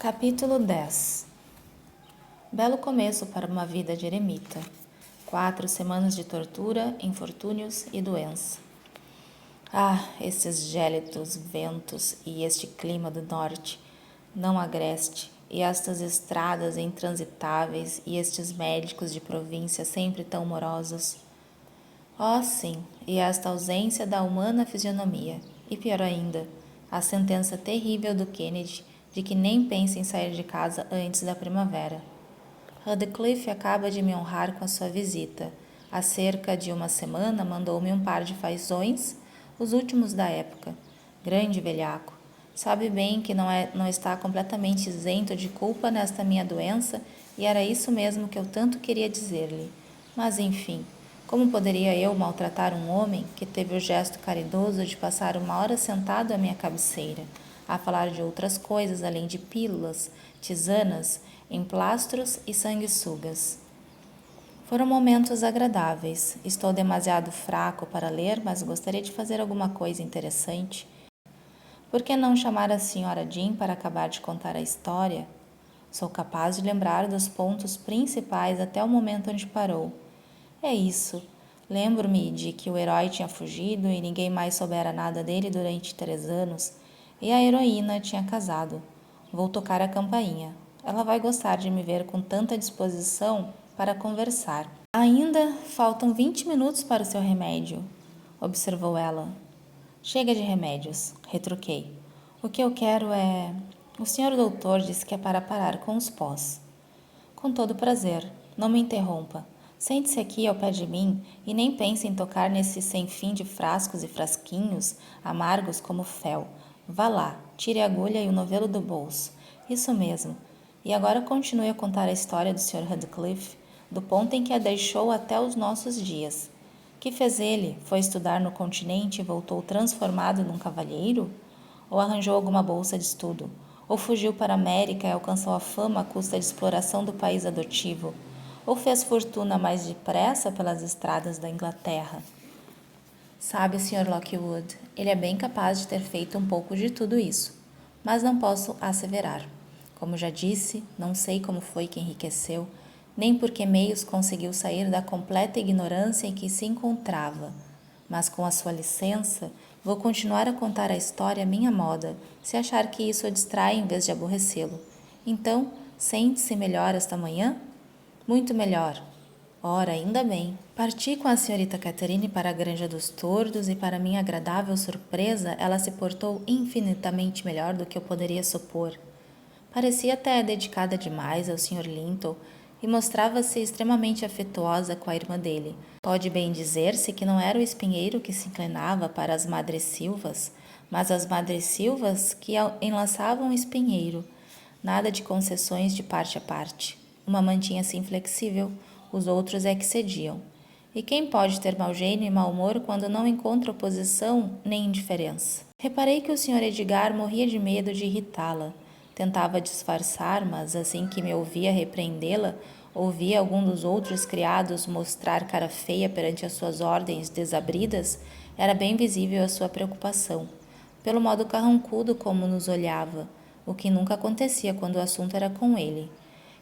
Capítulo 10. Belo começo para uma vida de eremita. 4 semanas de tortura, infortúnios e doença. Ah, estes gélidos ventos e este clima do norte, não agreste, e estas estradas intransitáveis e estes médicos de província sempre tão morosos. Oh, sim, e esta ausência da humana fisionomia, e pior ainda, a sentença terrível do Kennedy de que nem pense em sair de casa antes da primavera. Radcliffe acaba de me honrar com a sua visita. Há cerca de uma semana mandou-me um par de fazões, os últimos da época. Grande velhaco. Sabe bem que não está completamente isento de culpa nesta minha doença, e era isso mesmo que eu tanto queria dizer-lhe. Mas, enfim, como poderia eu maltratar um homem que teve o gesto caridoso de passar uma hora sentado à minha cabeceira, a falar de outras coisas além de pílulas, tisanas, emplastros e sanguessugas? Foram momentos agradáveis. Estou demasiado fraco para ler, mas gostaria de fazer alguma coisa interessante. Por que não chamar a Sra. Jean para acabar de contar a história? Sou capaz de lembrar dos pontos principais até o momento onde parou. É isso. Lembro-me de que o herói tinha fugido e ninguém mais soubera nada dele durante 3 anos, e a heroína tinha casado. Vou tocar a campainha. Ela vai gostar de me ver com tanta disposição para conversar. Ainda faltam 20 minutos para o seu remédio, observou ela. Chega de remédios, retruquei. O que eu quero é... O senhor doutor disse que é para parar com os pós. Com todo prazer. Não me interrompa. Sente-se aqui ao pé de mim e nem pense em tocar nesse sem fim de frascos e frasquinhos, amargos como fel. Vá lá, tire a agulha e o novelo do bolso. Isso mesmo. E agora continue a contar a história do Sr. Radcliffe, do ponto em que a deixou até os nossos dias. Que fez ele? Foi estudar no continente e voltou transformado num cavalheiro? Ou arranjou alguma bolsa de estudo? Ou fugiu para a América e alcançou a fama à custa de exploração do país adotivo? Ou fez fortuna mais depressa pelas estradas da Inglaterra? Sabe, Sr. Lockwood, ele é bem capaz de ter feito um pouco de tudo isso, mas não posso asseverar. Como já disse, não sei como foi que enriqueceu, nem por que meios conseguiu sair da completa ignorância em que se encontrava. Mas com a sua licença, vou continuar a contar a história à minha moda, se achar que isso o distrai em vez de aborrecê-lo. Então, sente-se melhor esta manhã? Muito melhor. Ora, ainda bem. Parti com a senhorita Catherine para a Granja dos Tordos e, para minha agradável surpresa, ela se portou infinitamente melhor do que eu poderia supor. Parecia até dedicada demais ao Sr. Linton e mostrava-se extremamente afetuosa com a irmã dele. Pode bem dizer-se que não era o espinheiro que se inclinava para as madressilvas, mas as madressilvas que enlaçavam o espinheiro. Nada de concessões de parte a parte. Uma mantinha-se inflexível, os outros é que cediam. E quem pode ter mau gênio e mau humor quando não encontra oposição nem indiferença? Reparei que o Sr. Edgar morria de medo de irritá-la. Tentava disfarçar, mas assim que me ouvia repreendê-la, ouvia algum dos outros criados mostrar cara feia perante as suas ordens desabridas, era bem visível a sua preocupação, pelo modo carrancudo como nos olhava, o que nunca acontecia quando o assunto era com ele.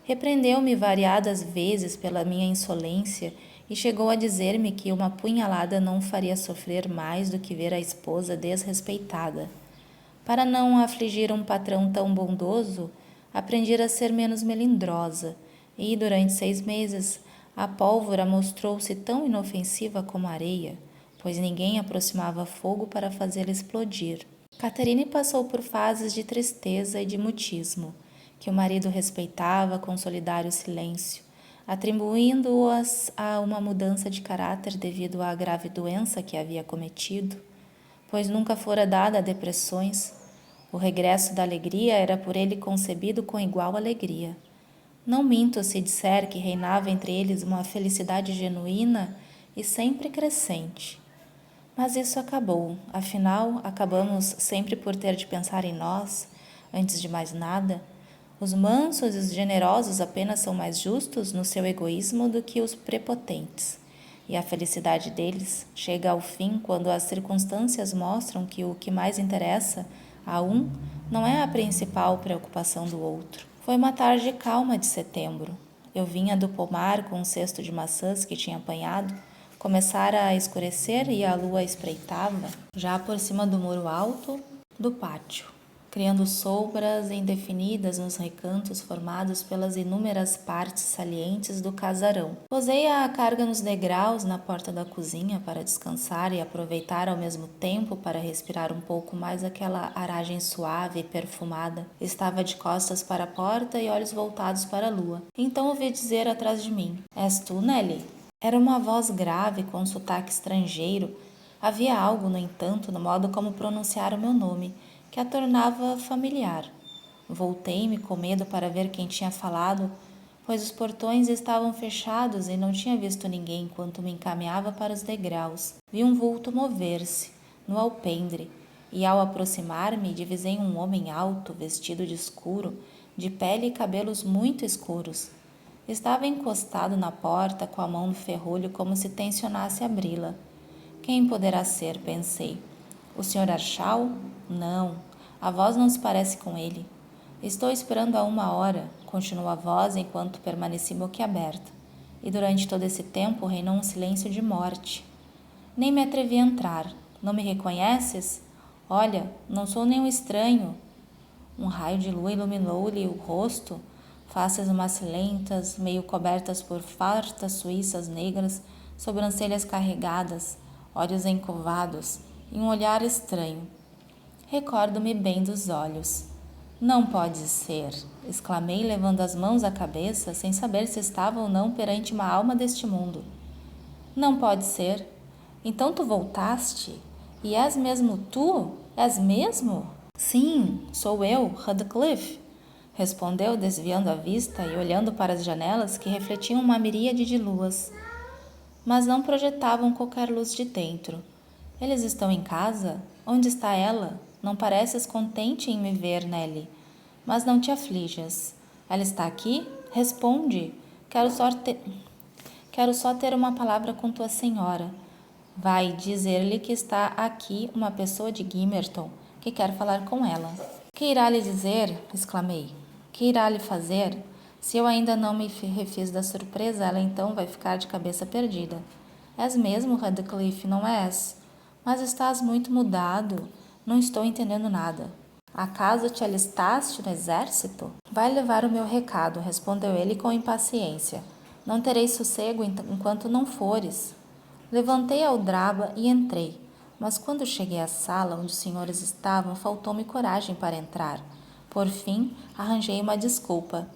Repreendeu-me variadas vezes pela minha insolência e chegou a dizer-me que uma punhalada não faria sofrer mais do que ver a esposa desrespeitada. Para não afligir um patrão tão bondoso, aprendi a ser menos melindrosa, e durante 6 meses a pólvora mostrou-se tão inofensiva como a areia, pois ninguém aproximava fogo para fazê-la explodir. Catherine passou por fases de tristeza e de mutismo, que o marido respeitava com solidário silêncio, atribuindo-as a uma mudança de caráter devido à grave doença que havia cometido, pois nunca fora dada a depressões. O regresso da alegria era por ele concebido com igual alegria. Não minto se disser que reinava entre eles uma felicidade genuína e sempre crescente. Mas isso acabou, afinal, acabamos sempre por ter de pensar em nós, antes de mais nada. Os mansos e os generosos apenas são mais justos no seu egoísmo do que os prepotentes. E a felicidade deles chega ao fim quando as circunstâncias mostram que o que mais interessa a um não é a principal preocupação do outro. Foi uma tarde calma de setembro. Eu vinha do pomar com um cesto de maçãs que tinha apanhado. Começara a escurecer e a lua espreitava, já por cima do muro alto do pátio, criando sombras indefinidas nos recantos formados pelas inúmeras partes salientes do casarão. Posei a carga nos degraus na porta da cozinha para descansar e aproveitar ao mesmo tempo para respirar um pouco mais aquela aragem suave e perfumada. Estava de costas para a porta e olhos voltados para a lua. Então ouvi dizer atrás de mim: És tu, Nelly? Era uma voz grave com um sotaque estrangeiro. Havia algo, no entanto, no modo como pronunciar o meu nome, que a tornava familiar. Voltei-me com medo para ver quem tinha falado, pois os portões estavam fechados e não tinha visto ninguém enquanto me encaminhava para os degraus. Vi um vulto mover-se no alpendre e, ao aproximar-me, divisei um homem alto, vestido de escuro, de pele e cabelos muito escuros. Estava encostado na porta com a mão no ferrolho como se tencionasse abri-la. Quem poderá ser? Pensei. O Sr. Archal? Não, a voz não se parece com ele. Estou esperando há 1 hora, continuou a voz enquanto permaneci boquiaberta, e durante todo esse tempo reinou um silêncio de morte. Nem me atrevi a entrar. Não me reconheces? Olha, não sou nenhum estranho. Um raio de lua iluminou-lhe o rosto, faces macilentas, meio cobertas por fartas suíças negras, sobrancelhas carregadas, olhos encovados e um olhar estranho. Recordo-me bem dos olhos. Não pode ser, exclamei, levando as mãos à cabeça, sem saber se estava ou não perante uma alma deste mundo. Não pode ser. Então tu voltaste? E és mesmo tu? És mesmo? Sim, sou eu, Radcliffe, respondeu, desviando a vista e olhando para as janelas que refletiam uma miríade de luas, mas não projetavam qualquer luz de dentro. Eles estão em casa? Onde está ela? Não pareces contente em me ver, Nelly. Mas não te aflijas. Ela está aqui? Responde. Quero só ter uma palavra com tua senhora. Vai dizer-lhe que está aqui uma pessoa de Gimmerton que quer falar com ela. Que irá lhe dizer? Exclamei. Que irá lhe fazer? Se eu ainda não me refiz da surpresa, ela então vai ficar de cabeça perdida. És mesmo, Radcliffe, não és? Mas estás muito mudado. Não estou entendendo nada. Acaso te alistaste no exército? Vai levar o meu recado, respondeu ele com impaciência. Não terei sossego enquanto não fores. Levantei a aldraba e entrei, mas quando cheguei à sala onde os senhores estavam, faltou-me coragem para entrar. Por fim, arranjei uma desculpa.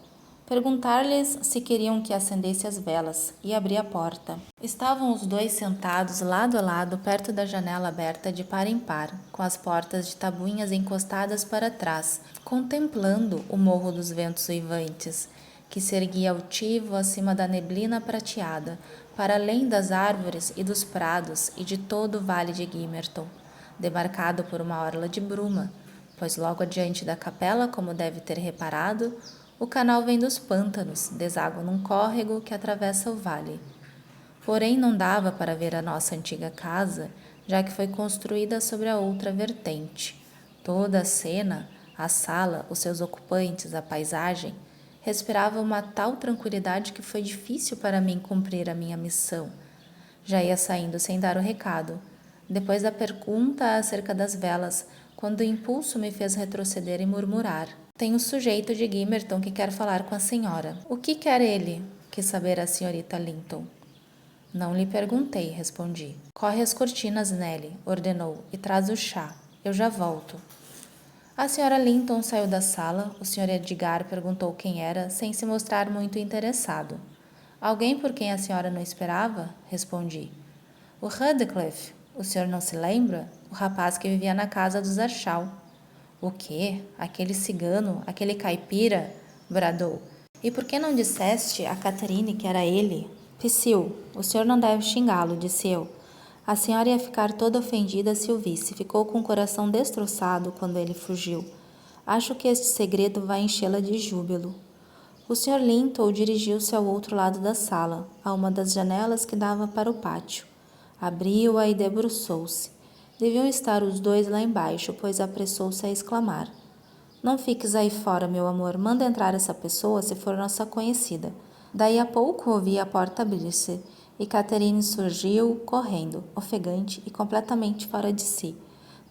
Perguntar-lhes se queriam que acendesse as velas e abri a porta. Estavam os dois sentados lado a lado perto da janela aberta de par em par, com as portas de tabuinhas encostadas para trás, contemplando o morro dos ventos uivantes, que se erguia altivo acima da neblina prateada, para além das árvores e dos prados e de todo o vale de Gimmerton, demarcado por uma orla de bruma, pois logo adiante da capela, como deve ter reparado, o canal vem dos pântanos, deságua num córrego que atravessa o vale. Porém, não dava para ver a nossa antiga casa, já que foi construída sobre a outra vertente. Toda a cena, a sala, os seus ocupantes, a paisagem, respirava uma tal tranquilidade que foi difícil para mim cumprir a minha missão. Já ia saindo sem dar o recado, depois da pergunta acerca das velas, quando o impulso me fez retroceder e murmurar. Tem um sujeito de Gimmerton que quer falar com a senhora. O que quer ele? Quis saber a senhorita Linton. Não lhe perguntei, respondi. Corre as cortinas, Nelly, ordenou, e traz o chá. Eu já volto. A senhora Linton saiu da sala. O Sr. Edgar perguntou quem era, sem se mostrar muito interessado. Alguém por quem a senhora não esperava? Respondi. O Radcliffe. O senhor não se lembra? O rapaz que vivia na casa dos Archal. O quê? Aquele cigano, aquele caipira? Bradou. E por que não disseste a Catherine que era ele? Psyll, o senhor não deve xingá-lo, disse eu. A senhora ia ficar toda ofendida se o visse. Ficou com o coração destroçado quando ele fugiu. Acho que este segredo vai enchê-la de júbilo. O Sr. Linton dirigiu-se ao outro lado da sala, a uma das janelas que dava para o pátio. Abriu-a e debruçou-se. Deviam estar os dois lá embaixo, pois apressou-se a exclamar. Não fiques aí fora, meu amor. Manda entrar essa pessoa se for nossa conhecida. Daí a pouco ouvi a porta abrir-se e Catherine surgiu correndo, ofegante e completamente fora de si,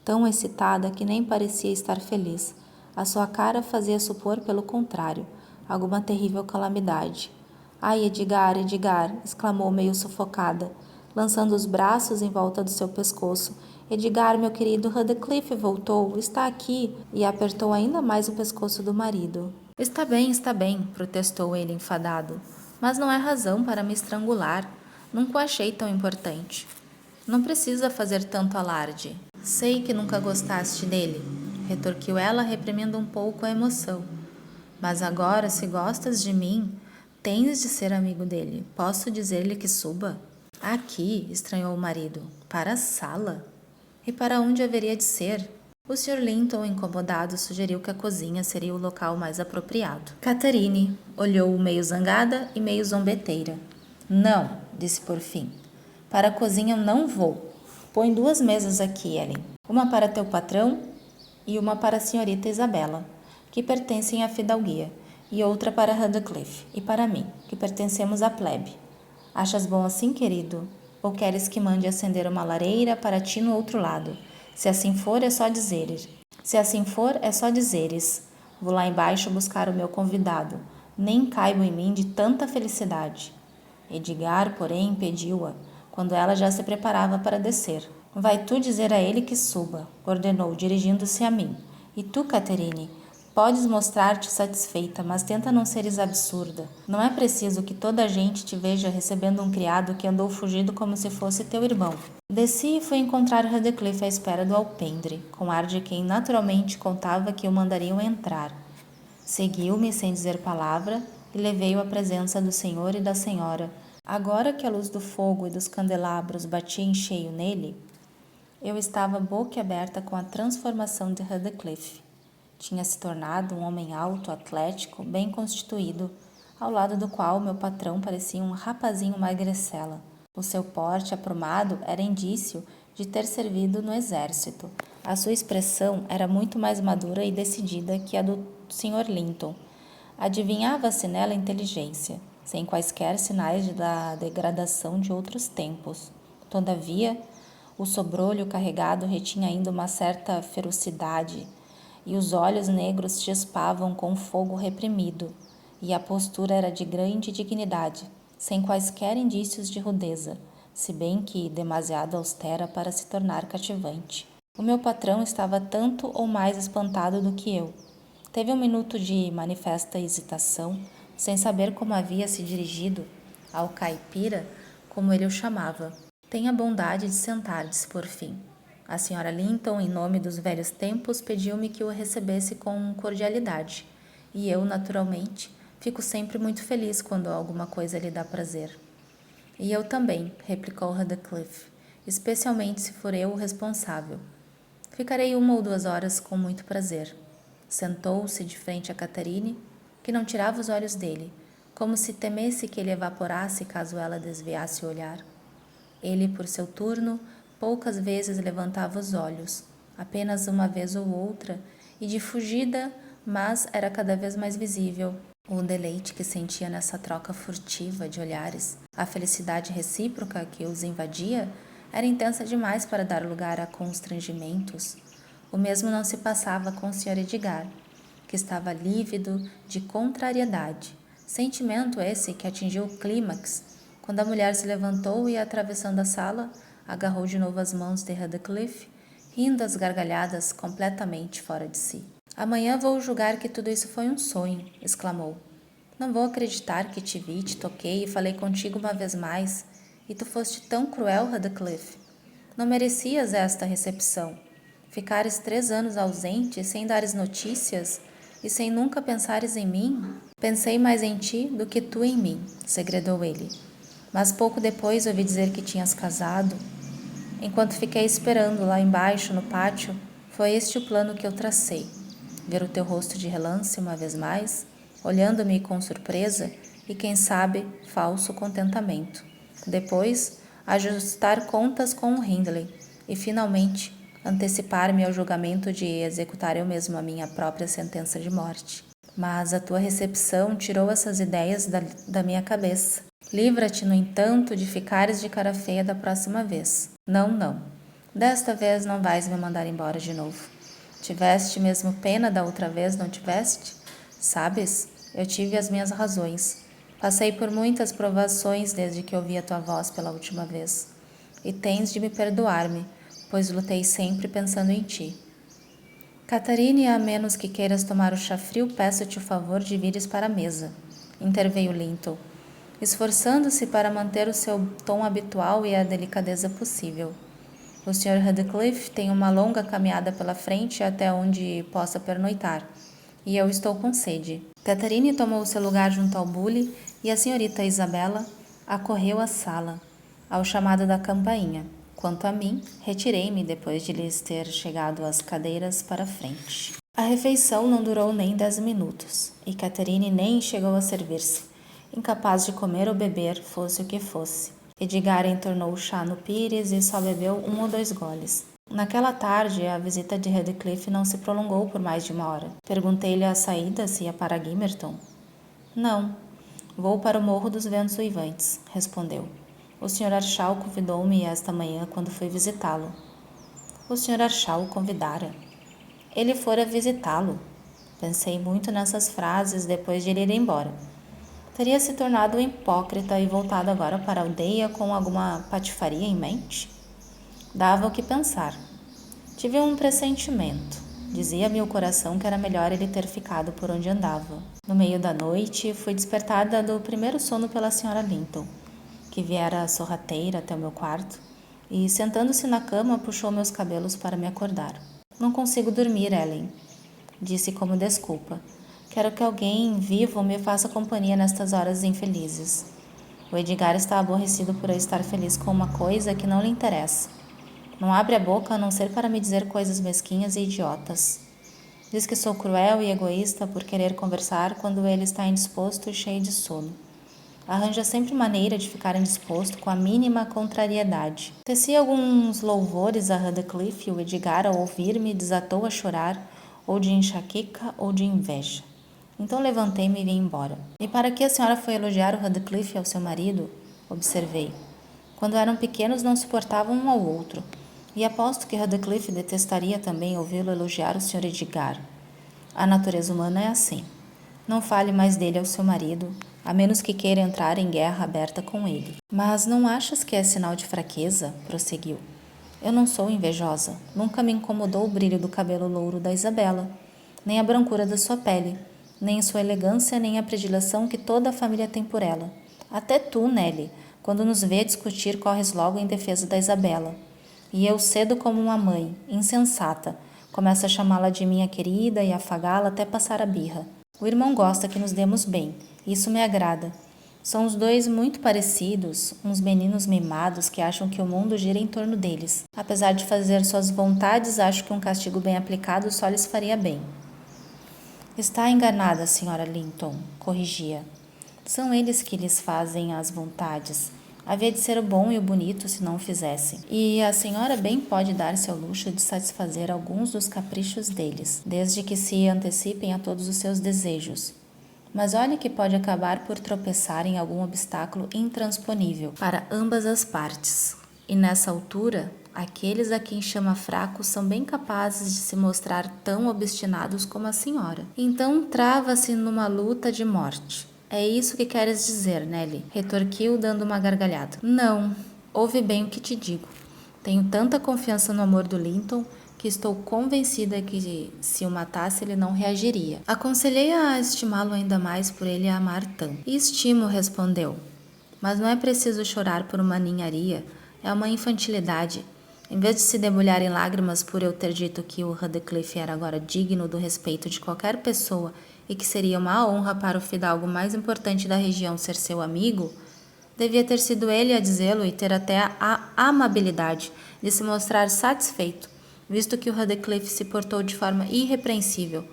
tão excitada que nem parecia estar feliz. A sua cara fazia supor, pelo contrário, alguma terrível calamidade. Ai, Edgar, Edgar! Exclamou meio sufocada, lançando os braços em volta do seu pescoço. Edgar, meu querido, Radcliffe voltou, está aqui, e apertou ainda mais o pescoço do marido. Está bem, protestou ele enfadado, mas não é razão para me estrangular. Nunca o achei tão importante. Não precisa fazer tanto alarde. Sei que nunca gostaste dele, retorquiu ela, reprimindo um pouco a emoção. Mas agora, se gostas de mim, tens de ser amigo dele. Posso dizer-lhe que suba? Aqui, estranhou o marido. Para a sala? E para onde haveria de ser? O Sr. Linton, incomodado, sugeriu que a cozinha seria o local mais apropriado. Catherine olhou-o meio zangada e meio zombeteira. Não, disse por fim. Para a cozinha eu não vou. Põe 2 mesas aqui, Ellen. Uma para teu patrão e uma para a senhorita Isabela, que pertencem à fidalguia, e outra para Radcliffe e para mim, que pertencemos à plebe. Achas bom assim, querido? Ou queres que mande acender uma lareira para ti no outro lado? Se assim for, é só dizeres. Vou lá embaixo buscar o meu convidado. Nem caibo em mim de tanta felicidade. Edgar, porém, impediu-a, quando ela já se preparava para descer. Vai tu dizer a ele que suba, ordenou, dirigindo-se a mim. E tu, Catherine, podes mostrar-te satisfeita, mas tenta não seres absurda. Não é preciso que toda a gente te veja recebendo um criado que andou fugido como se fosse teu irmão. Desci e fui encontrar Radcliffe à espera do alpendre, com ar de quem naturalmente contava que o mandariam entrar. Seguiu-me sem dizer palavra e levei-o à presença do senhor e da senhora. Agora que a luz do fogo e dos candelabros batia em cheio nele, eu estava boquiaberta com a transformação de Radcliffe. Tinha se tornado um homem alto, atlético, bem constituído, ao lado do qual meu patrão parecia um rapazinho magrecela. O seu porte aprumado era indício de ter servido no exército. A sua expressão era muito mais madura e decidida que a do Sr. Linton. Adivinhava-se nela inteligência, sem quaisquer sinais da degradação de outros tempos. Todavia, o sobrolho carregado retinha ainda uma certa ferocidade, e os olhos negros chispavam com fogo reprimido, e a postura era de grande dignidade, sem quaisquer indícios de rudeza, se bem que demasiado austera para se tornar cativante. O meu patrão estava tanto ou mais espantado do que eu. Teve um minuto de manifesta hesitação, sem saber como havia se dirigido ao caipira, como ele o chamava. Tenha bondade de sentar, disse por fim. A senhora Linton, em nome dos velhos tempos, pediu-me que o recebesse com cordialidade, e eu, naturalmente, fico sempre muito feliz quando alguma coisa lhe dá prazer. E eu também, replicou Radcliffe, especialmente se for eu o responsável. Ficarei 1 ou 2 horas com muito prazer. Sentou-se de frente a Catherine, que não tirava os olhos dele, como se temesse que ele evaporasse caso ela desviasse o olhar. Ele, por seu turno, poucas vezes levantava os olhos, apenas uma vez ou outra, e de fugida, mas era cada vez mais visível o deleite que sentia nessa troca furtiva de olhares. A felicidade recíproca que os invadia era intensa demais para dar lugar a constrangimentos. O mesmo não se passava com o Sr. Edgar, que estava lívido de contrariedade. Sentimento esse que atingiu o clímax, quando a mulher se levantou e, atravessando a sala, agarrou de novo as mãos de Radcliffe, rindo às gargalhadas, completamente fora de si. Amanhã vou julgar que tudo isso foi um sonho, exclamou. Não vou acreditar que te vi, te toquei e falei contigo uma vez mais, e tu foste tão cruel, Radcliffe. Não merecias esta recepção. Ficares 3 anos ausente, sem dares notícias e sem nunca pensares em mim? Pensei mais em ti do que tu em mim, segredou ele. Mas pouco depois ouvi dizer que tinhas casado. Enquanto fiquei esperando lá embaixo no pátio, foi este o plano que eu tracei. Ver o teu rosto de relance uma vez mais, olhando-me com surpresa e, quem sabe, falso contentamento. Depois, ajustar contas com o Hindley e, finalmente, antecipar-me ao julgamento de executar eu mesmo a minha própria sentença de morte. Mas a tua recepção tirou essas ideias da minha cabeça. Livra-te, no entanto, de ficares de cara feia da próxima vez. Não, não. Desta vez não vais me mandar embora de novo. Tiveste mesmo pena da outra vez, não tiveste? Sabes, eu tive as minhas razões. Passei por muitas provações desde que ouvi a tua voz pela última vez. E tens de me perdoar-me, pois lutei sempre pensando em ti. Catarine, a menos que queiras tomar o chá frio, peço-te o favor de vires para a mesa, interveio Linton, esforçando-se para manter o seu tom habitual e a delicadeza possível. O Sr. Radcliffe tem uma longa caminhada pela frente até onde possa pernoitar, e eu estou com sede. Catarine tomou seu lugar junto ao bule e a senhorita Isabela acorreu à sala, ao chamado da campainha. Quanto a mim, retirei-me depois de lhes ter chegado as cadeiras para a frente. A refeição não durou nem 10 minutos, e Catarine nem chegou a servir-se, incapaz de comer ou beber, fosse o que fosse. Edgar entornou o chá no pires e só bebeu 1 ou 2 goles. Naquela tarde, a visita de Radcliffe não se prolongou por mais de 1 hora. Perguntei-lhe à saída se ia para Gimmerton. Não, vou para o Morro dos Ventos Uivantes, respondeu. O Sr. Archal convidou-me esta manhã quando fui visitá-lo. O Sr. Archal o convidara. Ele fora visitá-lo. Pensei muito nessas frases depois de ele ir embora. Teria se tornado um hipócrita e voltado agora para a aldeia com alguma patifaria em mente? Dava o que pensar. Tive um pressentimento. Dizia-me o coração que era melhor ele ter ficado por onde andava. No meio da noite, fui despertada do primeiro sono pela Sra. Linton, que viera sorrateira até o meu quarto, e, sentando-se na cama, puxou meus cabelos para me acordar. Não consigo dormir, Ellen, disse como desculpa. Quero que alguém vivo me faça companhia nestas horas infelizes. O Edgar está aborrecido por eu estar feliz com uma coisa que não lhe interessa. Não abre a boca a não ser para me dizer coisas mesquinhas e idiotas. Diz que sou cruel e egoísta por querer conversar quando ele está indisposto e cheio de sono. Arranja sempre maneira de ficar indisposto com a mínima contrariedade. Teci alguns louvores a Radcliffe e o Edgar, ao ouvir-me, desatou a chorar, ou de enxaqueca ou de inveja. Então levantei-me e vim embora. E para que a senhora foi elogiar o Radcliffe ao seu marido? Observei. Quando eram pequenos não suportavam um ao outro. E aposto que Radcliffe detestaria também ouvi-lo elogiar o Sr. Edgar. A natureza humana é assim. Não fale mais dele ao seu marido, a menos que queira entrar em guerra aberta com ele. Mas não achas que é sinal de fraqueza? Prosseguiu. Eu não sou invejosa. Nunca me incomodou o brilho do cabelo louro da Isabela, nem a brancura da sua pele, nem sua elegância, nem a predileção que toda a família tem por ela. Até tu, Nelly, quando nos vê discutir, corres logo em defesa da Isabela. E eu, cedo como uma mãe, insensata, começo a chamá-la de minha querida e afagá-la até passar a birra. O irmão gosta que nos demos bem, isso me agrada. São os dois muito parecidos, uns meninos mimados que acham que o mundo gira em torno deles. Apesar de fazer suas vontades, acho que um castigo bem aplicado só lhes faria bem. Está enganada, Sra. Linton, corrigia. São eles que lhes fazem as vontades. Havia de ser o bom e o bonito se não o fizessem. E a senhora bem pode dar-se ao luxo de satisfazer alguns dos caprichos deles, desde que se antecipem a todos os seus desejos. Mas olhe que pode acabar por tropeçar em algum obstáculo intransponível para ambas as partes. E nessa altura, aqueles a quem chama fracos são bem capazes de se mostrar tão obstinados como a senhora. Então trava-se numa luta de morte. É isso que queres dizer, Nelly? Retorquiu, dando uma gargalhada. Não, ouve bem o que te digo. Tenho tanta confiança no amor do Linton que estou convencida que se o matasse ele não reagiria. Aconselhei-a a estimá-lo ainda mais por ele a amar tanto. E estimo, respondeu. Mas não é preciso chorar por uma ninharia, é uma infantilidade. Em vez de se debulhar em lágrimas por eu ter dito que o Radcliffe era agora digno do respeito de qualquer pessoa e que seria uma honra para o fidalgo mais importante da região ser seu amigo, devia ter sido ele a dizê-lo e ter até a amabilidade de se mostrar satisfeito, visto que o Radcliffe se portou de forma irrepreensível.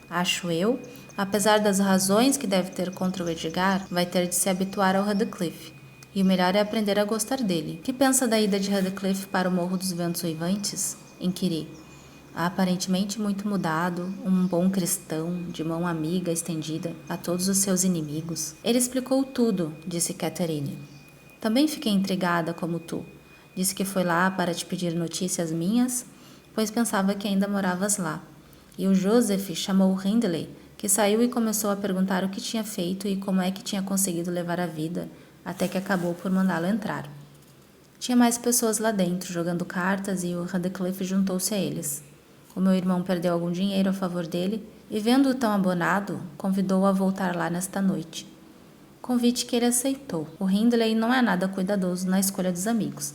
Acho eu, apesar das razões que deve ter contra o Edgar, vai ter de se habituar ao Radcliffe. E o melhor é aprender a gostar dele. Que pensa da ida de Radcliffe para o Morro dos Ventos Uivantes? inquiri. Aparentemente muito mudado, um bom cristão, de mão amiga estendida a todos os seus inimigos. Ele explicou tudo, disse Catherine. Também fiquei intrigada como tu. Disse que foi lá para te pedir notícias minhas, pois pensava que ainda moravas lá. E o Joseph chamou Hindley, que saiu e começou a perguntar o que tinha feito e como é que tinha conseguido levar a vida, até que acabou por mandá-lo entrar. Tinha mais pessoas lá dentro, jogando cartas, e o Radcliffe juntou-se a eles. O meu irmão perdeu algum dinheiro a favor dele e, vendo-o tão abonado, convidou-o a voltar lá nesta noite. Convite que ele aceitou. O Hindley não é nada cuidadoso na escolha dos amigos,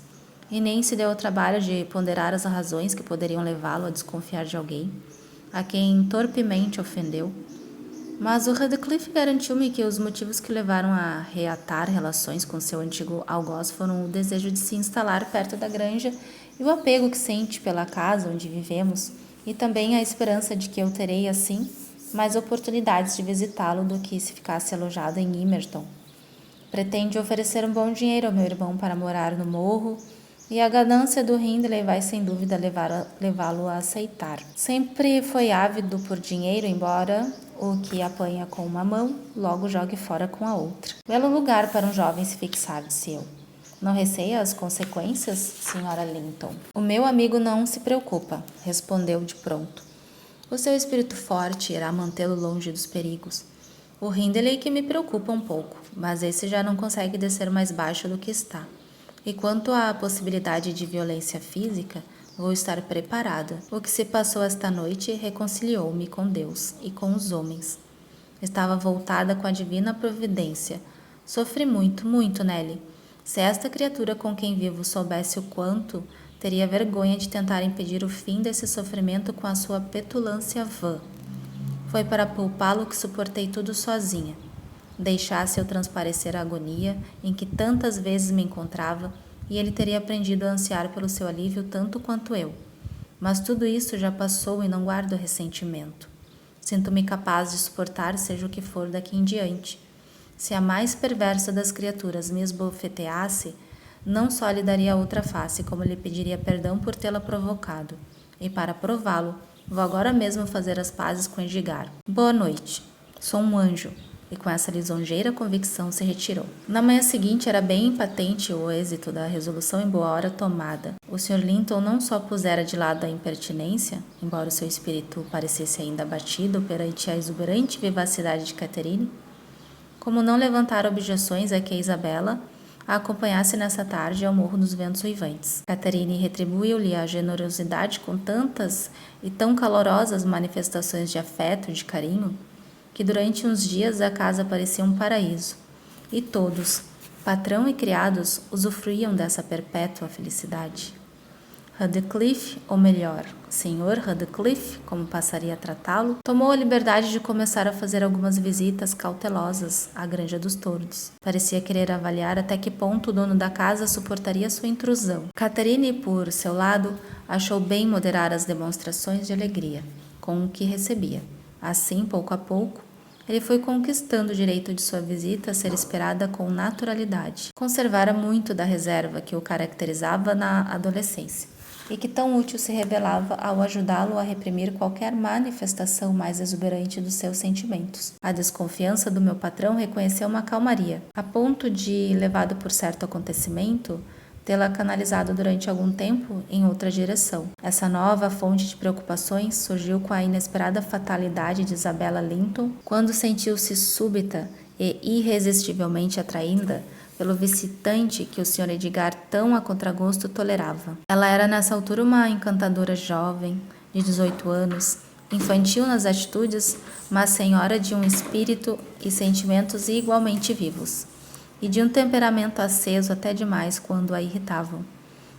e nem se deu ao trabalho de ponderar as razões que poderiam levá-lo a desconfiar de alguém, a quem torpemente ofendeu. Mas o Radcliffe garantiu-me que os motivos que levaram a reatar relações com seu antigo algoz foram o desejo de se instalar perto da granja e o apego que sente pela casa onde vivemos, e também a esperança de que eu terei, assim, mais oportunidades de visitá-lo do que se ficasse alojado em Imerton. Pretende oferecer um bom dinheiro ao meu irmão para morar no morro, e a ganância do Hindley vai sem dúvida levá-lo a aceitar. Sempre foi ávido por dinheiro, embora o que apanha com uma mão logo jogue fora com a outra. Belo lugar para um jovem se fixar, disse eu. Não receia as consequências, Sra. Linton? O meu amigo não se preocupa, respondeu de pronto. O seu espírito forte irá mantê-lo longe dos perigos. O Hindley que me preocupa um pouco, mas esse já não consegue descer mais baixo do que está. E quanto à possibilidade de violência física, vou estar preparada. O que se passou esta noite reconciliou-me com Deus e com os homens. Estava voltada com a divina providência. Sofri muito, muito, Nelly. Se esta criatura com quem vivo soubesse o quanto, teria vergonha de tentar impedir o fim desse sofrimento com a sua petulância vã. Foi para poupá-lo que suportei tudo sozinha. Deixasse eu transparecer a agonia em que tantas vezes me encontrava, e ele teria aprendido a ansiar pelo seu alívio tanto quanto eu. Mas tudo isso já passou e não guardo ressentimento. Sinto-me capaz de suportar seja o que for daqui em diante. Se a mais perversa das criaturas me esbofeteasse, não só lhe daria outra face, como lhe pediria perdão por tê-la provocado. E para prová-lo, vou agora mesmo fazer as pazes com Edgar. Boa noite. Sou um anjo. E com essa lisonjeira convicção se retirou. Na manhã seguinte era bem patente o êxito da resolução em boa hora tomada. O Sr. Linton não só pusera de lado a impertinência, embora o seu espírito parecesse ainda abatido perante a exuberante vivacidade de Catherine, como não levantara objeções a que Isabela a acompanhasse nessa tarde ao Morro dos Ventos Uivantes. Catherine retribuiu-lhe a generosidade com tantas e tão calorosas manifestações de afeto e de carinho, que durante uns dias a casa parecia um paraíso, e todos, patrão e criados, usufruíam dessa perpétua felicidade. Radcliffe, ou melhor, Sr. Radcliffe, como passaria a tratá-lo, tomou a liberdade de começar a fazer algumas visitas cautelosas à Granja dos Tordos. Parecia querer avaliar até que ponto o dono da casa suportaria sua intrusão. Catherine, por seu lado, achou bem moderar as demonstrações de alegria com o que recebia. Assim, pouco a pouco, ele foi conquistando o direito de sua visita a ser esperada com naturalidade. Conservara muito da reserva que o caracterizava na adolescência, e que tão útil se revelava ao ajudá-lo a reprimir qualquer manifestação mais exuberante dos seus sentimentos. A desconfiança do meu patrão reconheceu uma calmaria, a ponto de, levado por certo acontecimento, tê-la canalizado durante algum tempo em outra direção. Essa nova fonte de preocupações surgiu com a inesperada fatalidade de Isabella Linton, quando sentiu-se súbita e irresistivelmente atraída pelo visitante que o Sr. Edgar tão a contragosto tolerava. Ela era nessa altura uma encantadora jovem, de 18 anos, infantil nas atitudes, mas senhora de um espírito e sentimentos igualmente vivos, e de um temperamento aceso até demais quando a irritavam.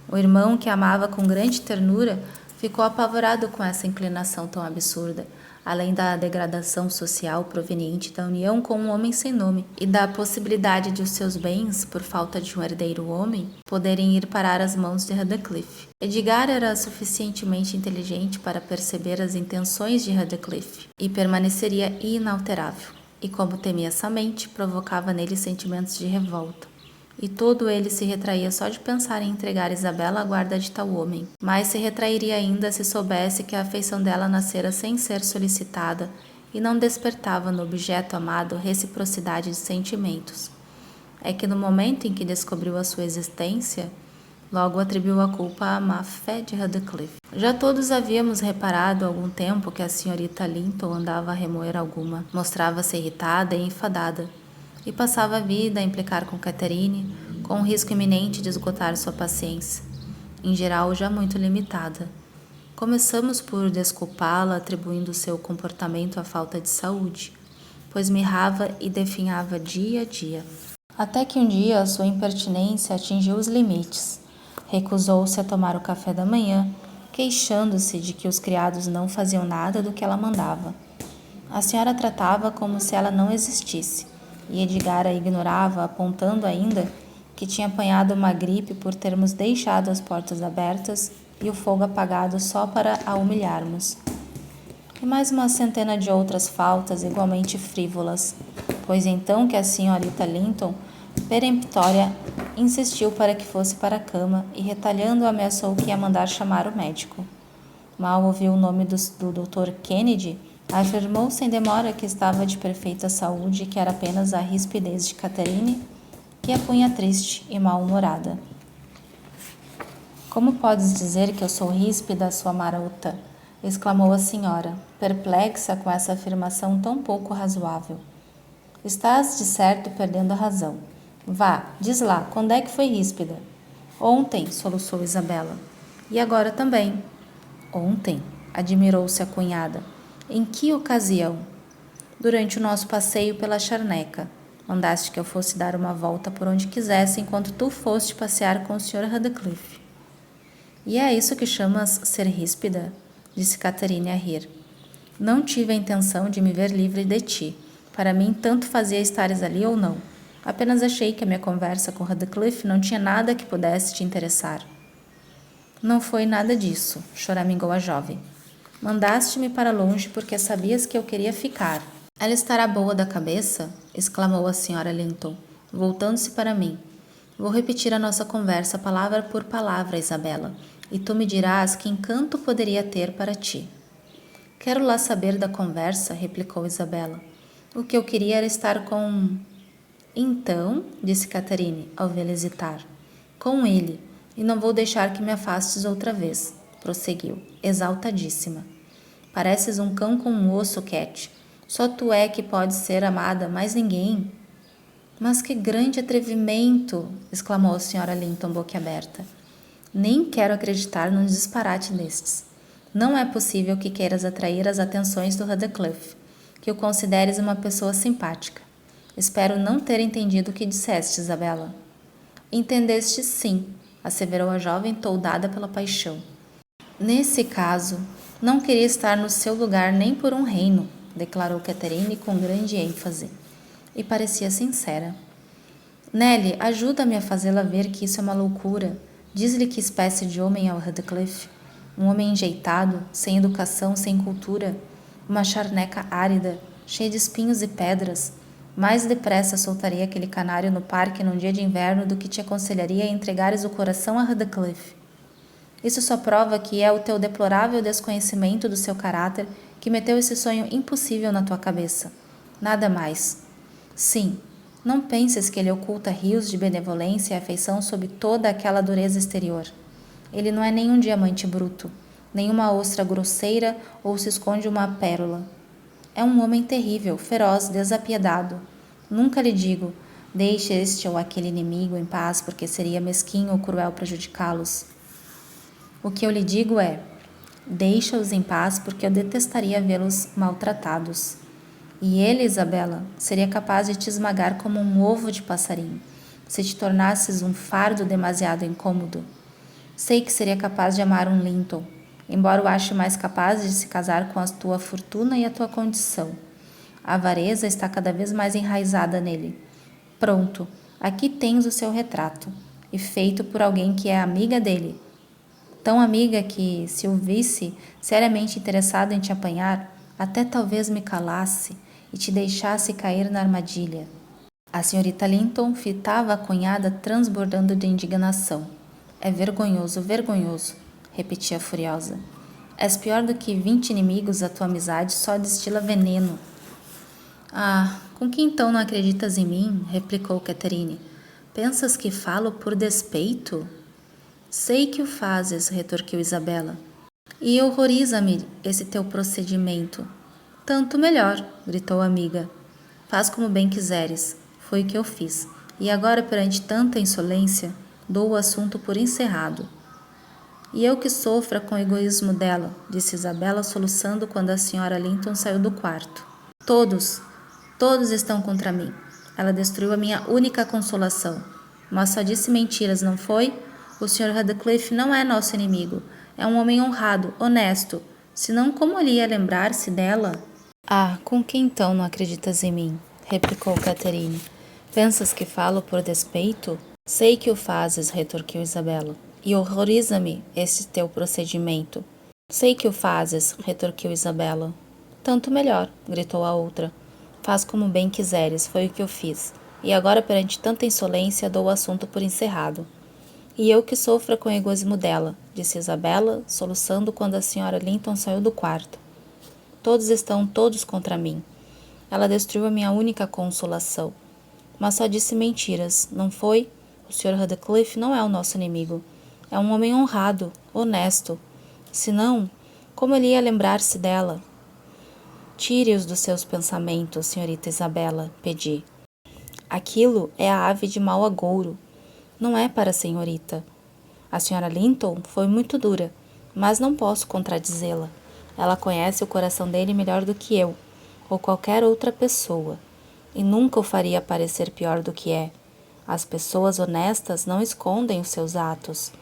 O irmão, que a amava com grande ternura, ficou apavorado com essa inclinação tão absurda, além da degradação social proveniente da união com um homem sem nome e da possibilidade de os seus bens, por falta de um herdeiro homem, poderem ir parar às mãos de Radcliffe. Edgar era suficientemente inteligente para perceber as intenções de Radcliffe e permaneceria inalterável. E como temia essa mente, provocava nele sentimentos de revolta. e todo ele se retraía só de pensar em entregar Isabela à guarda de tal homem. Mais se retrairia ainda se soubesse que a afeição dela nascera sem ser solicitada e não despertava no objeto amado reciprocidade de sentimentos. É que no momento em que descobriu a sua existência, logo atribuiu a culpa à má fé de Radcliffe. Já todos havíamos reparado há algum tempo que a senhorita Linton andava a remoer alguma, mostrava-se irritada e enfadada, e passava a vida a implicar com Catherine, com o risco iminente de esgotar sua paciência, em geral já muito limitada. Começamos por desculpá-la, atribuindo seu comportamento à falta de saúde, pois mirrava e definhava dia a dia. Até que um dia a sua impertinência atingiu os limites. Recusou-se a tomar o café da manhã, queixando-se de que os criados não faziam nada do que ela mandava. A senhora tratava como se ela não existisse, e Edgar a ignorava, apontando ainda que tinha apanhado uma gripe por termos deixado as portas abertas e o fogo apagado só para a humilharmos. E mais uma centena de outras faltas igualmente frívolas, pois então que a senhorita Linton, peremptória, insistiu para que fosse para a cama e, retalhando, ameaçou que ia mandar chamar o médico. Mal ouviu o nome do Dr. Kennedy, afirmou sem demora que estava de perfeita saúde e que era apenas a rispidez de Catherine que a punha triste e mal-humorada. Como podes dizer que eu sou ríspida, sua marota? Exclamou a senhora, perplexa com essa afirmação tão pouco razoável. Estás, de certo, perdendo a razão. Vá, diz lá, quando é que foi ríspida? Ontem, soluçou Isabela. E agora também. Ontem, admirou-se a cunhada. Em que ocasião? Durante o nosso passeio pela charneca. Mandaste que eu fosse dar uma volta por onde quisesse enquanto tu foste passear com o Sr. Radcliffe. E é isso que chamas ser ríspida? Disse Catherine a rir. Não tive a intenção de me ver livre de ti. Para mim, tanto fazia estares ali ou não. Apenas achei que a minha conversa com Radcliffe não tinha nada que pudesse te interessar. Não foi nada disso, choramingou a jovem. Mandaste-me para longe porque sabias que eu queria ficar. Ela estará boa da cabeça? Exclamou a senhora Linton, voltando-se para mim. Vou repetir a nossa conversa palavra por palavra, Isabela, e tu me dirás que encanto poderia ter para ti. Quero lá saber da conversa, replicou Isabela. O que eu queria era estar com... Então, disse Catherine, ao vê-la hesitar, com ele, e não vou deixar que me afastes outra vez, prosseguiu, exaltadíssima. Pareces um cão com um osso, Cat. Só tu é que pode ser amada, mais ninguém. Mas que grande atrevimento! Exclamou a senhora Linton boquiaberta. Nem quero acreditar num disparate destes. Não é possível que queiras atrair as atenções do Radcliffe, que o consideres uma pessoa simpática. Espero não ter entendido o que disseste, Isabela. Entendeste sim, asseverou a jovem toldada pela paixão. Nesse caso, não queria estar no seu lugar nem por um reino, declarou Catherine com grande ênfase. E parecia sincera. Nelly, ajuda-me a fazê-la ver que isso é uma loucura. Diz-lhe que espécie de homem é o Radcliffe. Um homem enjeitado, sem educação, sem cultura. Uma charneca árida, cheia de espinhos e pedras. Mais depressa soltaria aquele canário no parque num dia de inverno do que te aconselharia a entregares o coração a Radcliffe. Isso só prova que é o teu deplorável desconhecimento do seu caráter que meteu esse sonho impossível na tua cabeça. Nada mais. Sim, não penses que ele oculta rios de benevolência e afeição sob toda aquela dureza exterior. Ele não é nenhum diamante bruto, nenhuma ostra grosseira ou se esconde uma pérola. É um homem terrível, feroz, desapiedado. Nunca lhe digo, deixe este ou aquele inimigo em paz porque seria mesquinho ou cruel prejudicá-los. O que eu lhe digo é, deixa-os em paz porque eu detestaria vê-los maltratados. E ele, Isabela, seria capaz de te esmagar como um ovo de passarinho, se te tornasses um fardo demasiado incômodo. Sei que seria capaz de amar um Linton, embora o ache mais capaz de se casar com a tua fortuna e a tua condição. A avareza está cada vez mais enraizada nele. Pronto, aqui tens o seu retrato, e feito por alguém que é amiga dele. Tão amiga que, se o visse seriamente interessado em te apanhar, até talvez me calasse e te deixasse cair na armadilha. A senhorita Linton fitava a cunhada transbordando de indignação. É vergonhoso, vergonhoso, repetia furiosa. És pior do que 20 inimigos, a tua amizade só destila veneno. Ah, com que então não acreditas em mim? Replicou Catherine. Pensas que falo por despeito? Sei que o fazes, retorquiu Isabela. E horroriza-me esse teu procedimento. Tanto melhor, gritou a amiga. Faz como bem quiseres. Foi o que eu fiz. E agora, perante tanta insolência, dou o assunto por encerrado. E eu que sofra com o egoísmo dela, disse Isabela soluçando quando a senhora Linton saiu do quarto. Todos estão contra mim. Ela destruiu a minha única consolação. Mas só disse mentiras, não foi? O Sr. Radcliffe não é nosso inimigo. É um homem honrado, honesto. Senão, como ele ia lembrar-se dela? Ah, com que então não acreditas em mim? Replicou Catherine. Pensas que falo por despeito? Sei que o fazes, retorquiu Isabela. E horroriza-me esse teu procedimento. Sei que o fazes, retorquiu Isabela. Tanto melhor, gritou a outra. Faz como bem quiseres, foi o que eu fiz. E agora, perante tanta insolência, dou o assunto por encerrado. E eu que sofra com o egoísmo dela, disse Isabela, soluçando quando a senhora Linton saiu do quarto. Todos contra mim. Ela destruiu a minha única consolação. Mas só disse mentiras, não foi? O Sr. Radcliffe não é o nosso inimigo. É um homem honrado, honesto. Senão, como ele ia lembrar-se dela? Tire-os dos seus pensamentos, senhorita Isabela, pedi. Aquilo é a ave de mau agouro. Não é para a senhorita. A senhora Linton foi muito dura, mas não posso contradizê-la. Ela conhece o coração dele melhor do que eu, ou qualquer outra pessoa, e nunca o faria parecer pior do que é. As pessoas honestas não escondem os seus atos.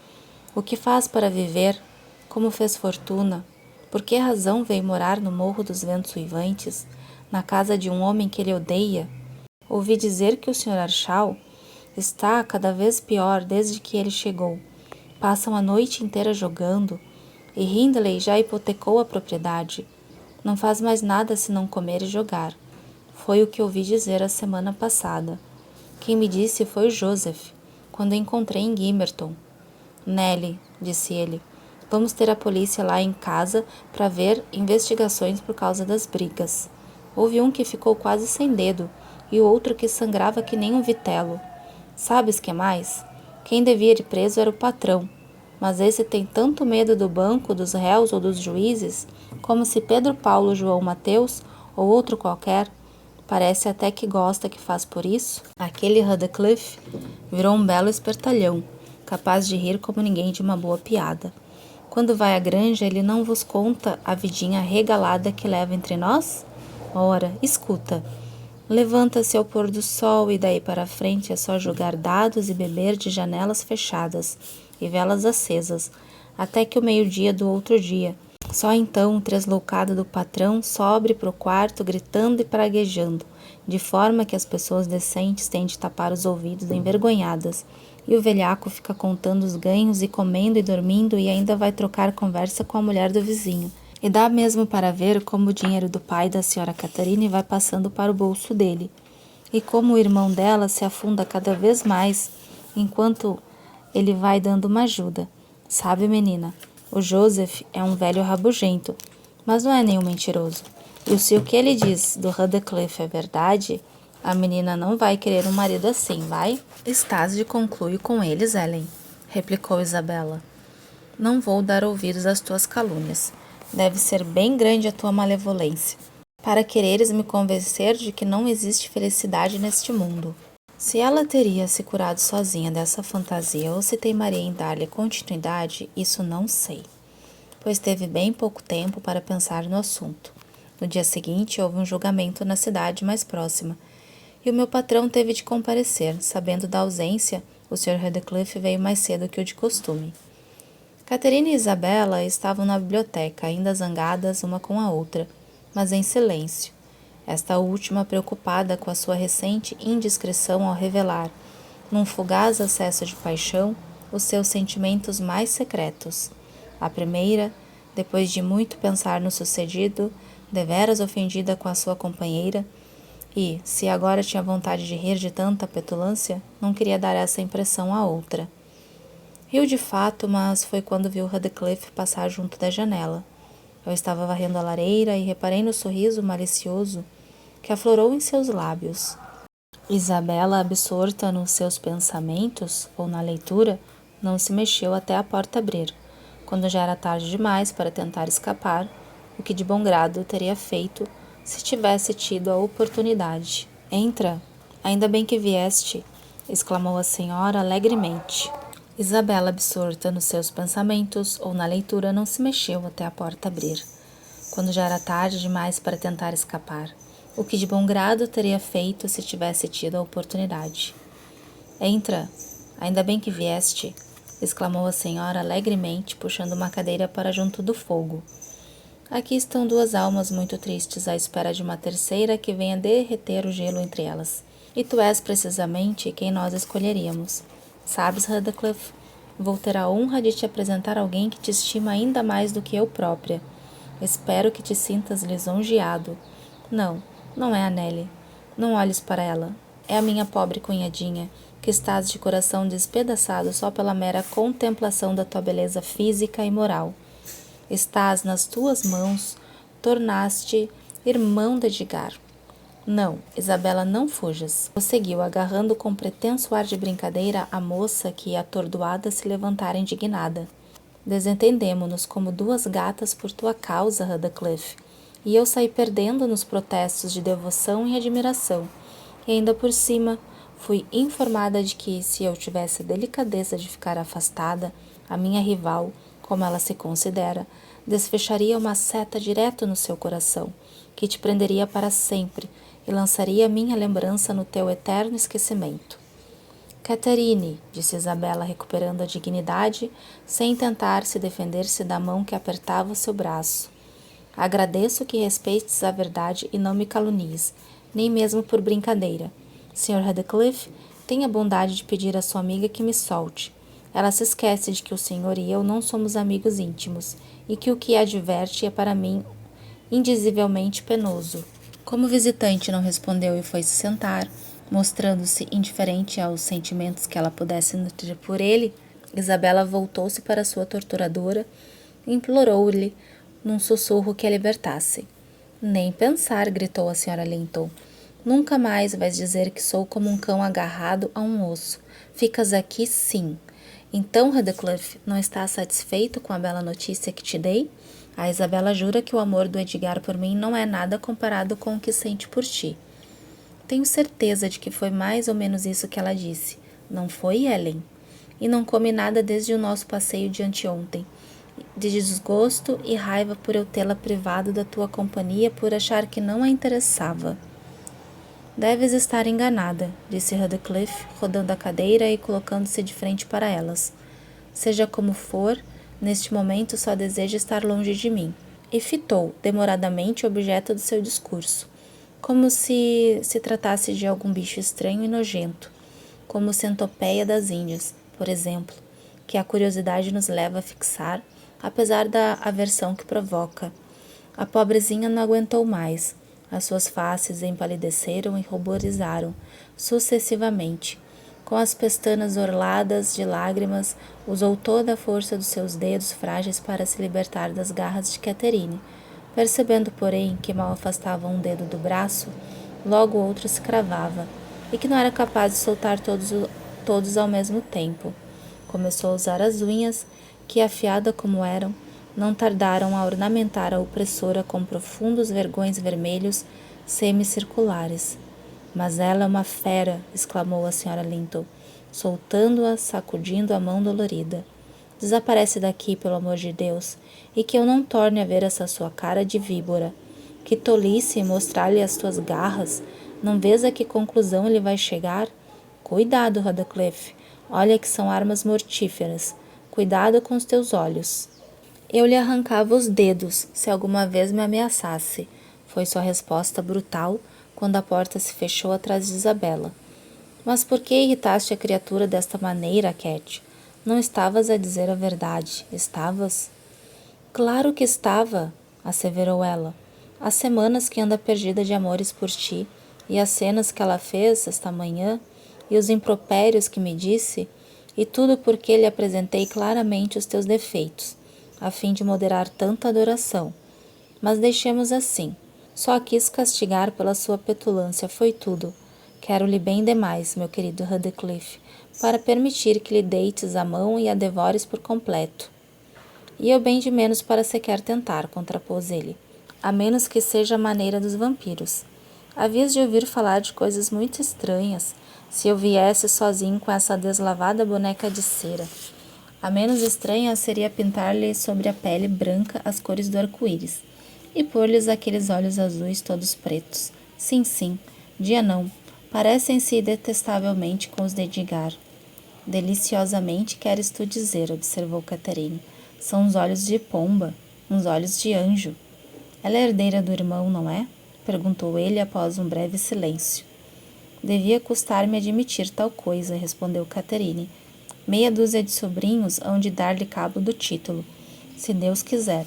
O que faz para viver? Como fez fortuna? Por que razão veio morar no Morro dos Ventos Uivantes, na casa de um homem que ele odeia? Ouvi dizer que o Sr. Archal está cada vez pior desde que ele chegou. Passam a noite inteira jogando, e Hindley já hipotecou a propriedade. Não faz mais nada senão comer e jogar. Foi o que ouvi dizer a semana passada. Quem me disse foi o Joseph, quando o encontrei em Gimmerton. Nelly, disse ele, vamos ter a polícia lá em casa para ver investigações por causa das brigas. Houve um que ficou quase sem dedo e o outro que sangrava que nem um vitelo. Sabes que mais? Quem devia ir preso era o patrão, mas esse tem tanto medo do banco, dos réus ou dos juízes, como se Pedro Paulo João Mateus ou outro qualquer. Parece até que gosta que faz por isso. Aquele Radcliffe virou um belo espertalhão, capaz de rir como ninguém de uma boa piada. Quando vai à granja, ele não vos conta a vidinha regalada que leva entre nós? Ora, escuta. Levanta-se ao pôr do sol e daí para frente é só jogar dados e beber de janelas fechadas e velas acesas, até que o meio-dia do outro dia. Só então o tresloucado do patrão sobe para o quarto gritando e praguejando, de forma que as pessoas decentes têm de tapar os ouvidos envergonhadas, e o velhaco fica contando os ganhos e comendo e dormindo e ainda vai trocar conversa com a mulher do vizinho. E dá mesmo para ver como o dinheiro do pai da senhora Catherine vai passando para o bolso dele, e como o irmão dela se afunda cada vez mais, enquanto ele vai dando uma ajuda. Sabe, menina, o Joseph é um velho rabugento, mas não é nenhum mentiroso. E se o que ele diz do Radcliffe é verdade, a menina não vai querer um marido assim, vai? Estás de concluir com eles, Ellen, replicou Isabela. Não vou dar ouvidos às tuas calúnias. Deve ser bem grande a tua malevolência, para quereres me convencer de que não existe felicidade neste mundo. Se ela teria se curado sozinha dessa fantasia ou se teimaria em dar-lhe continuidade, isso não sei, pois teve bem pouco tempo para pensar no assunto. No dia seguinte, houve um julgamento na cidade mais próxima, e o meu patrão teve de comparecer. Sabendo da ausência, o Sr. Radcliffe veio mais cedo que o de costume. Catherine e Isabela estavam na biblioteca, ainda zangadas uma com a outra, mas em silêncio. Esta última preocupada com a sua recente indiscrição ao revelar, num fugaz acesso de paixão, os seus sentimentos mais secretos. A primeira, depois de muito pensar no sucedido, deveras ofendida com a sua companheira, E, se agora tinha vontade de rir de tanta petulância, não queria dar essa impressão a outra. Riu de fato, mas foi quando viu Radcliffe passar junto da janela. Eu estava varrendo a lareira e reparei no sorriso malicioso que aflorou em seus lábios. Isabela, absorta nos seus pensamentos ou na leitura, não se mexeu até a porta abrir, quando já era tarde demais para tentar escapar, o que de bom grado teria feito se tivesse tido a oportunidade. Entra, ainda bem que vieste, exclamou a senhora alegremente. Isabela, absorta nos seus pensamentos ou na leitura, não se mexeu até a porta abrir, quando já era tarde demais para tentar escapar, o que de bom grado teria feito se tivesse tido a oportunidade. Entra, ainda bem que vieste, exclamou a senhora alegremente, puxando uma cadeira para junto do fogo. Aqui estão duas almas muito tristes à espera de uma terceira que venha derreter o gelo entre elas. E tu és precisamente quem nós escolheríamos. Sabes, Radcliffe, vou ter a honra de te apresentar alguém que te estima ainda mais do que eu própria. Espero que te sintas lisonjeado. Não é a Nelly. Não olhes para ela. É a minha pobre cunhadinha, que estás de coração despedaçado só pela mera contemplação da tua beleza física e moral. Estás nas tuas mãos, tornaste irmão de Edgar. Não, Isabela, não fujas. Prosseguiu, agarrando com pretenso ar de brincadeira a moça que, atordoada, se levantara indignada. Desentendemo-nos como duas gatas por tua causa, Radcliffe, e eu saí perdendo nos protestos de devoção e admiração. E ainda por cima, fui informada de que, se eu tivesse a delicadeza de ficar afastada, a minha rival, como ela se considera, desfecharia uma seta direto no seu coração, que te prenderia para sempre e lançaria minha lembrança no teu eterno esquecimento. Catherine, disse Isabela, recuperando a dignidade, sem tentar se defender-se da mão que apertava o seu braço. Agradeço que respeites a verdade e não me calunies, nem mesmo por brincadeira. Sr. Radcliffe, tenha a bondade de pedir à sua amiga que me solte. Ela se esquece de que o senhor e eu não somos amigos íntimos, e que o que a diverte é para mim indizivelmente penoso. Como o visitante não respondeu e foi se sentar, mostrando-se indiferente aos sentimentos que ela pudesse nutrir por ele, Isabela voltou-se para sua torturadora e implorou-lhe, num sussurro, que a libertasse. Nem pensar, gritou a senhora Linton. Nunca mais vais dizer que sou como um cão agarrado a um osso. Ficas aqui, sim. Então, Radcliffe, não estás satisfeito com a bela notícia que te dei? A Isabela jura que o amor do Edgar por mim não é nada comparado com o que sente por ti. Tenho certeza de que foi mais ou menos isso que ela disse. Não foi, Ellen? E não come nada desde o nosso passeio de anteontem, de desgosto e raiva por eu tê-la privado da tua companhia por achar que não a interessava. Deves estar enganada, disse Radcliffe, rodando a cadeira e colocando-se de frente para elas. Seja como for, neste momento só deseja estar longe de mim. E fitou, demoradamente, o objeto do seu discurso, como se tratasse de algum bicho estranho e nojento, como centopeia das Índias, por exemplo, que a curiosidade nos leva a fixar, apesar da aversão que provoca. A pobrezinha não aguentou mais. As suas faces empalideceram e ruborizaram, sucessivamente. Com as pestanas orladas de lágrimas, usou toda a força dos seus dedos frágeis para se libertar das garras de Catherine. Percebendo, porém, que mal afastava um dedo do braço, logo outro se cravava, e que não era capaz de soltar todos ao mesmo tempo. Começou a usar as unhas, que, afiadas como eram, não tardaram a ornamentar a opressora com profundos vergões vermelhos semicirculares. Mas ela é uma fera, exclamou a senhora Linton, soltando-a, sacudindo a mão dolorida. Desaparece daqui, pelo amor de Deus, e que eu não torne a ver essa sua cara de víbora. Que tolice mostrar-lhe as tuas garras. Não vês a que conclusão ele vai chegar? Cuidado, Radcliffe. Olha que são armas mortíferas. Cuidado com os teus olhos. Eu lhe arrancava os dedos, se alguma vez me ameaçasse, foi sua resposta brutal, quando a porta se fechou atrás de Isabela. Mas por que irritaste a criatura desta maneira, Cat? Não estavas a dizer a verdade, estavas? Claro que estava, asseverou ela. Há semanas que anda perdida de amores por ti, E as cenas que ela fez esta manhã, e os impropérios que me disse, e tudo porque lhe apresentei claramente os teus defeitos, a fim de moderar tanta adoração. Mas deixemos assim. Só a quis castigar pela sua petulância, foi tudo. Quero-lhe bem demais, meu querido Radcliffe, para permitir que lhe deites a mão e a devores por completo. E eu bem de menos para sequer tentar, contrapôs ele, a menos que seja a maneira dos vampiros. Havias de ouvir falar de coisas muito estranhas, se eu viesse sozinho com essa deslavada boneca de cera. A menos estranha seria pintar-lhe sobre a pele branca as cores do arco-íris, e pôr-lhes aqueles olhos azuis todos pretos. Sim, sim, dia não, parecem-se detestavelmente com os de Edgar. Deliciosamente queres tu dizer, observou Catherine. São uns olhos de pomba, uns olhos de anjo. Ela é herdeira do irmão, não é? Perguntou ele após um breve silêncio. Devia custar-me admitir tal coisa, respondeu Catherine. Meia dúzia de sobrinhos hão de dar-lhe cabo do título, se Deus quiser.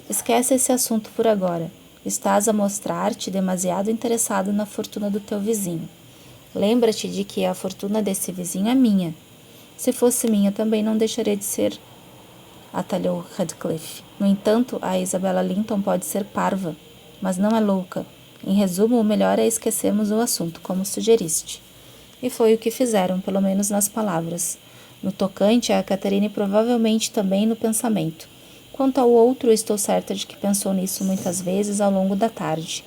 Esquece esse assunto por agora. Estás a mostrar-te demasiado interessado na fortuna do teu vizinho. Lembra-te de que a fortuna desse vizinho é minha. Se fosse minha, também não deixaria de ser, atalhou Radcliffe. No entanto, a Isabella Linton pode ser parva, mas não é louca. Em resumo, o melhor é esquecermos o assunto, como sugeriste. E foi o que fizeram, pelo menos nas palavras. No tocante, a Catherine provavelmente também no pensamento. Quanto ao outro, estou certa de que pensou nisso muitas vezes ao longo da tarde.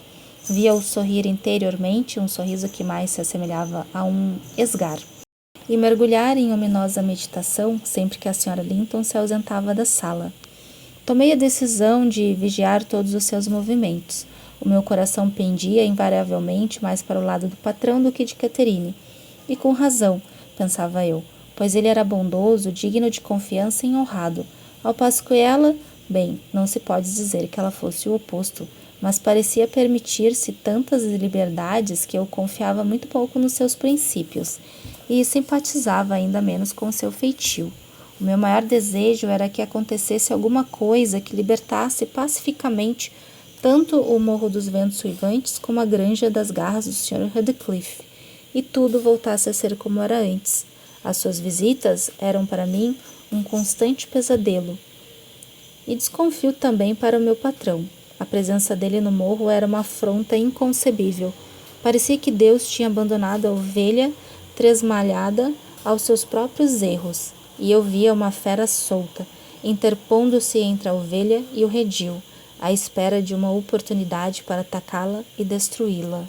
Via-o sorrir interiormente, um sorriso que mais se assemelhava a um esgar, e mergulhar em ominosa meditação sempre que a Sra. Linton se ausentava da sala. Tomei a decisão de vigiar todos os seus movimentos. O meu coração pendia invariavelmente mais para o lado do patrão do que de Catherine. E com razão, pensava eu, pois ele era bondoso, digno de confiança e honrado, ao passo que ela, bem, não se pode dizer que ela fosse o oposto, mas parecia permitir-se tantas liberdades que eu confiava muito pouco nos seus princípios e simpatizava ainda menos com seu feitio. O meu maior desejo era que acontecesse alguma coisa que libertasse pacificamente tanto o Morro dos Ventos Uivantes como a Granja das Garras do Sr. Radcliffe, e tudo voltasse a ser como era antes. As suas visitas eram para mim um constante pesadelo. E desconfio também para o meu patrão. A presença dele no morro era uma afronta inconcebível. Parecia que Deus tinha abandonado a ovelha tresmalhada aos seus próprios erros, e eu via uma fera solta, interpondo-se entre a ovelha e o redil, à espera de uma oportunidade para atacá-la e destruí-la.